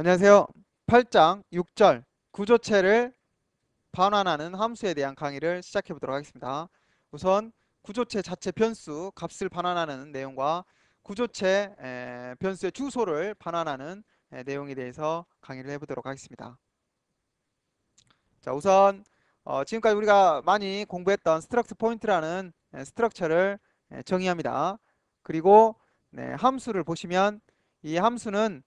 안녕하세요. 8장 6절 구조체를 반환하는 함수에 대한 강의를 시작해 보도록 하겠습니다. 우선 구조체 자체 변수 값을 반환하는 내용과 구조체 변수의 주소를 반환하는 내용에 대해서 강의를 해보도록 하겠습니다. 자, 우선 지금까지 우리가 많이 공부했던 스트럭트 포인트라는 스트럭처를 정의합니다. 그리고 함수를 보시면 이 함수는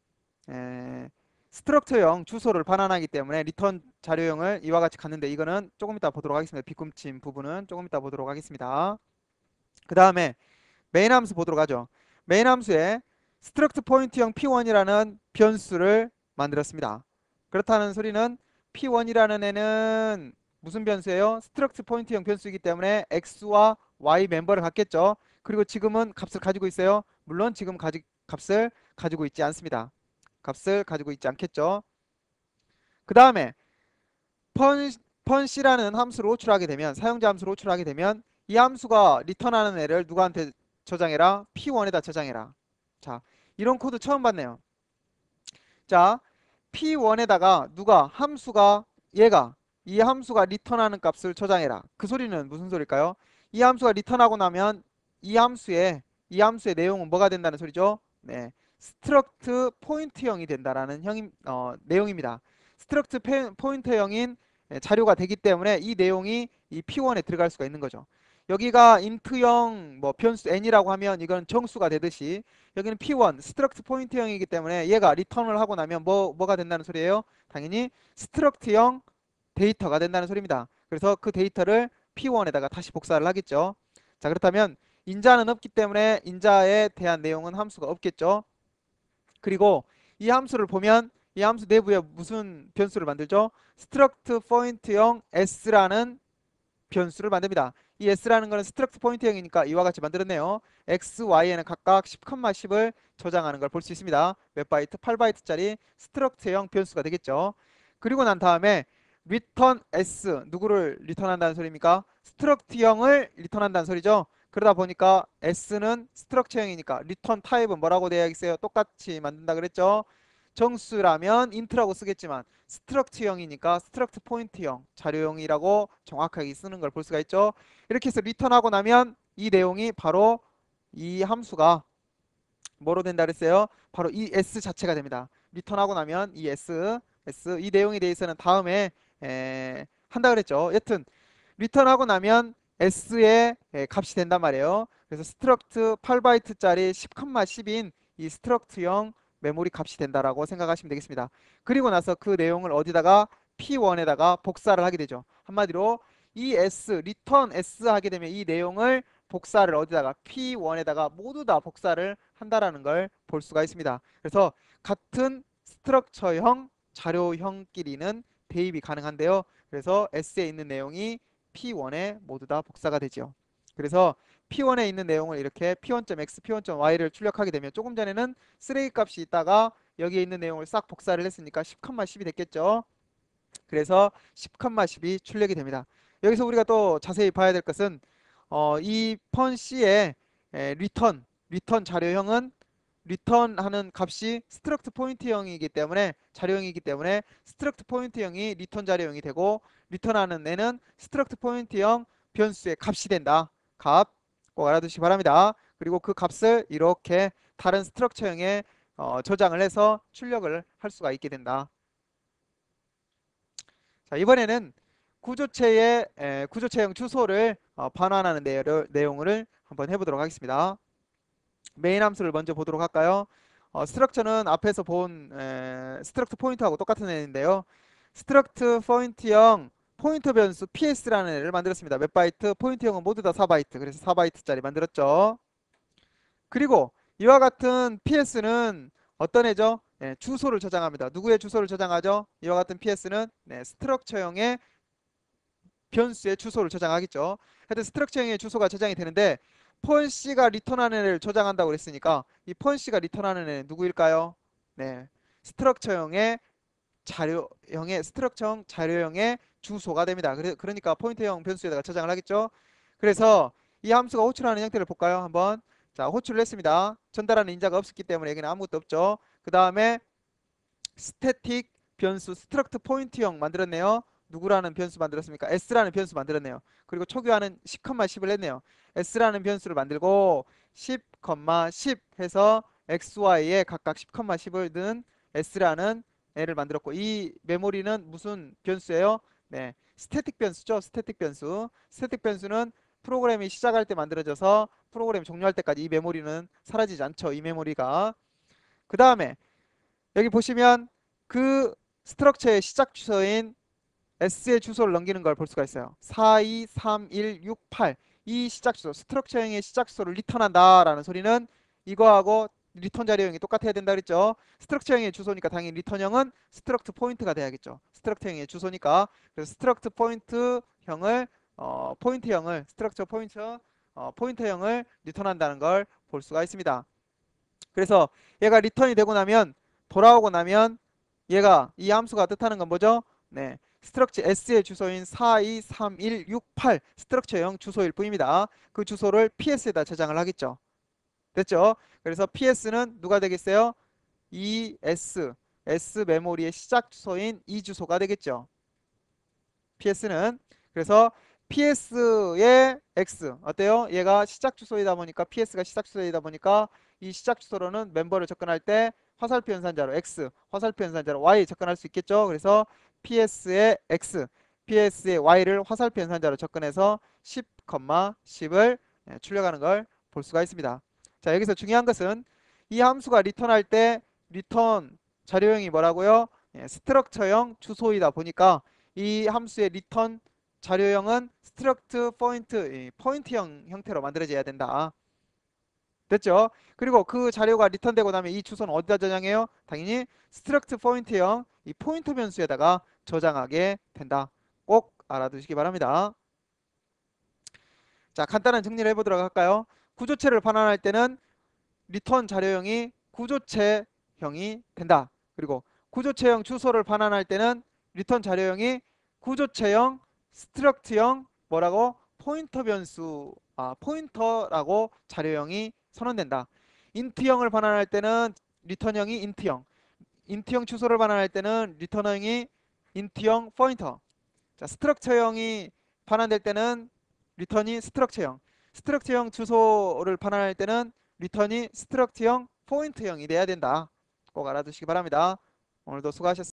에, 스트럭처형 주소를 반환하기 때문에 리턴 자료형을 이와 같이 갖는데 이거는 조금 이따 보도록 하겠습니다. 비꿈침 부분은 조금 이따 보도록 하겠습니다. 그 다음에 메인 함수 보도록 하죠. 메인 함수에 스트럭트 포인트형 P1이라는 변수를 만들었습니다. 그렇다는 소리는 P1이라는 애는 무슨 변수예요? 스트럭트 포인트형 변수이기 때문에 X와 Y 멤버를 갖겠죠. 그리고 지금은 값을 가지고 있어요. 물론 지금 값을 가지고 있지 않습니다. 값을 가지고 있지 않겠죠. 그 다음에 펀C라는 함수를 호출하게 되면 사용자 함수를 호출하게 되면 이 함수가 리턴하는 애를 누구한테 저장해라? P1에다 저장해라. 자, 이런 코드 처음 봤네요. 자, P1에다가 누가 함수가 얘가 이 함수가 리턴하는 값을 저장해라. 그 소리는 무슨 소리일까요? 이 함수가 리턴하고 나면 이 함수의 내용은 뭐가 된다는 소리죠? 네. 스트럭트 포인트형이 된다라는 내용입니다. 스트럭트 포인트형인 자료가 되기 때문에 이 내용이 이 P1에 들어갈 수가 있는 거죠. 여기가 인트형 뭐 변수 n이라고 하면 이건 정수가 되듯이 여기는 P1 스트럭트 포인트형이기 때문에 얘가 리턴을 하고 나면 뭐가 된다는 소리예요? 당연히 스트럭트형 데이터가 된다는 소리입니다. 그래서 그 데이터를 P1에다가 다시 복사를 하겠죠. 자, 그렇다면 인자는 없기 때문에 인자에 대한 내용은 함수가 없겠죠. 그리고 이 함수를 보면 이 함수 내부에 무슨 변수를 만들죠? 스트럭트 포인트형 s라는 변수를 만듭니다. 이 s라는 것은 스트럭트 포인트형이니까 이와 같이 만들었네요. x, y에는 각각 10,10을 저장하는 걸 볼 수 있습니다. 몇 바이트? 8바이트짜리 스트럭트형 변수가 되겠죠. 그리고 난 다음에 return s 누구를 리턴한다는 소리입니까? 스트럭트형을 리턴한다는 소리죠. 그러다 보니까 s는 스트럭처형이니까 리턴 타입은 뭐라고 되어야겠어요? 똑같이 만든다 그랬죠. 정수라면 인트라고 쓰겠지만 스트럭트형이니까 스트럭트 포인트형 자료형이라고 정확하게 쓰는 걸 볼 수가 있죠. 이렇게 해서 리턴하고 나면 이 내용이 바로 이 함수가 뭐로 된다 그랬어요? 바로 이 s 자체가 됩니다. 리턴하고 나면 이 이 내용에 대해서는 다음에 한다 그랬죠. 여튼 리턴하고 나면 s의 값이 된단 말이에요. 그래서 스트럭트 8바이트짜리 10,10인 이 스트럭트형 메모리 값이 된다라고 생각하시면 되겠습니다. 그리고 나서 그 내용을 어디다가 P1에다가 복사를 하게 되죠. 한마디로 이 리턴 s 하게 되면 이 내용을 복사를 어디다가 P1에다가 모두 다 복사를 한다라는 걸 볼 수가 있습니다. 그래서 같은 스트럭처형 자료형끼리는 대입이 가능한데요. 그래서 S에 있는 내용이 P1에 모두 다 복사가 되죠. 그래서 P1에 있는 내용을 이렇게 P1.x, P1.y를 출력하게 되면 조금 전에는 쓰레기 값이 있다가 여기에 있는 내용을 싹 복사를 했으니까 10,10이 됐겠죠. 그래서 10,10이 출력이 됩니다. 여기서 우리가 또 자세히 봐야 될 것은 이 펀C의 리턴 자료형은 리턴하는 값이 스트럭트 포인트형이기 때문에 자료형이기 때문에 스트럭트 포인트형이 리턴 자료형이 되고 리턴하는 애는 스트럭트 포인트형 변수의 값이 된다. 값 꼭 알아두시기 바랍니다. 그리고 그 값을 이렇게 다른 스트럭처형에 저장을 해서 출력을 할 수가 있게 된다. 자, 이번에는 구조체형 주소를 반환하는 내용을 한번 해보도록 하겠습니다. 메인 함수를 먼저 보도록 할까요? 스트럭처는 앞에서 본 스트럭트 포인트하고 똑같은 애인데요. 스트럭트 포인트형 포인터 변수 PS라는 애를 만들었습니다. 몇 바이트? 포인트형은 모두 다 4바이트. 그래서 4바이트짜리 만들었죠. 그리고 이와 같은 PS는 어떤 애죠? 주소를 저장합니다. 누구의 주소를 저장하죠? 이와 같은 PS는 스트럭처형의 변수의 주소를 저장하겠죠. 하여튼 스트럭처형의 주소가 저장이 되는데 펀C가 리턴하는 애를 저장한다고 그랬으니까 이 펀C가 리턴하는 애는 누구일까요? 네, 스트럭처형의 스트럭처형 자료형의 주소가 됩니다. 그러니까 포인트형 변수에다가 저장을 하겠죠. 그래서 이 함수가 호출하는 형태를 볼까요? 한번. 자, 호출을 했습니다. 전달하는 인자가 없었기 때문에 여기는 아무것도 없죠. 그 다음에 스태틱 변수 스트럭트 포인트형 만들었네요. 누구라는 변수 만들었습니까? s라는 변수 만들었네요. 그리고 초기화는 10, 10을 했네요. s라는 변수를 만들고 10, 10 해서 xy에 각각 10, 10을 넣은 s라는 애를 만들었고 이 메모리는 무슨 변수예요? 네, 스태틱 변수죠. 스태틱 변수. 스태틱 변수는 프로그램이 시작할 때 만들어져서 프로그램 종료할 때까지 이 메모리는 사라지지 않죠. 이 메모리가. 그 다음에 여기 보시면 그 스트럭처의 시작 주소인 S의 주소를 넘기는 걸 볼 수가 있어요. 423168 이 시작 주소, 스트럭처형의 시작 주소를 리턴한다 라는 소리는 이거하고 리턴 자료형이 똑같아야 된다 그랬죠. 스트럭처형의 주소니까 당연히 리턴형은 스트럭트 포인트가 돼야겠죠. 스트럭처형의 주소니까. 그래서 스트럭트 포인트형을 포인트형을 스트럭처 포인트 포인터형을 리턴한다는 걸 볼 수가 있습니다. 그래서 얘가 리턴이 되고 나면 돌아오고 나면 얘가 이 함수가 뜻하는 건 뭐죠? 네. 스트럭처 S의 주소인 423168 스트럭처형 주소일 뿐입니다. 그 주소를 PS에다 저장을 하겠죠. 됐죠? 그래서 PS는 누가 되겠어요? S 메모리의 시작 주소인 이 주소가 되겠죠. PS는 그래서 PS의 X 어때요? 얘가 시작 주소이다 보니까 PS가 시작 주소이다 보니까 이 시작 주소로는 멤버를 접근할 때 화살표 연산자로 X, 화살표 연산자로 Y 접근할 수 있겠죠. 그래서 PS의 X, PS의 Y를 화살표 연산자로 접근해서 10, 10을 출력하는 걸 볼 수가 있습니다. 자, 여기서 중요한 것은 이 함수가 리턴할 때 리턴 자료형이 뭐라고요? 스트럭처형 주소이다 보니까 이 함수의 리턴 자료형은 스트럭트 포인트, 포인트형 형태로 만들어져야 된다. 됐죠? 그리고 그 자료가 리턴되고 나면 이 주소는 어디다 저장해요? 당연히 스트럭트 포인트형 이 포인터 변수에다가 저장하게 된다. 꼭 알아두시기 바랍니다. 자, 간단한 정리를 해보도록 할까요? 구조체를 반환할 때는 리턴 자료형이 구조체형이 된다. 그리고 구조체형 주소를 반환할 때는 리턴 자료형이 구조체형 스트럭트형 뭐라고 포인터 변수 포인터라고 자료형이 선언된다. 인트형을 반환할 때는 리턴형이 인트형 주소를 반환할 때는 리턴형이 인트형 포인터. 자, 스트럭처형이 반환될 때는 리턴이 스트럭처형, 스트럭처형 주소를 반환할 때는 리턴이 스트럭처형 포인트형이 돼야 된다. 꼭 알아두시기 바랍니다. 오늘도 수고하셨습니다.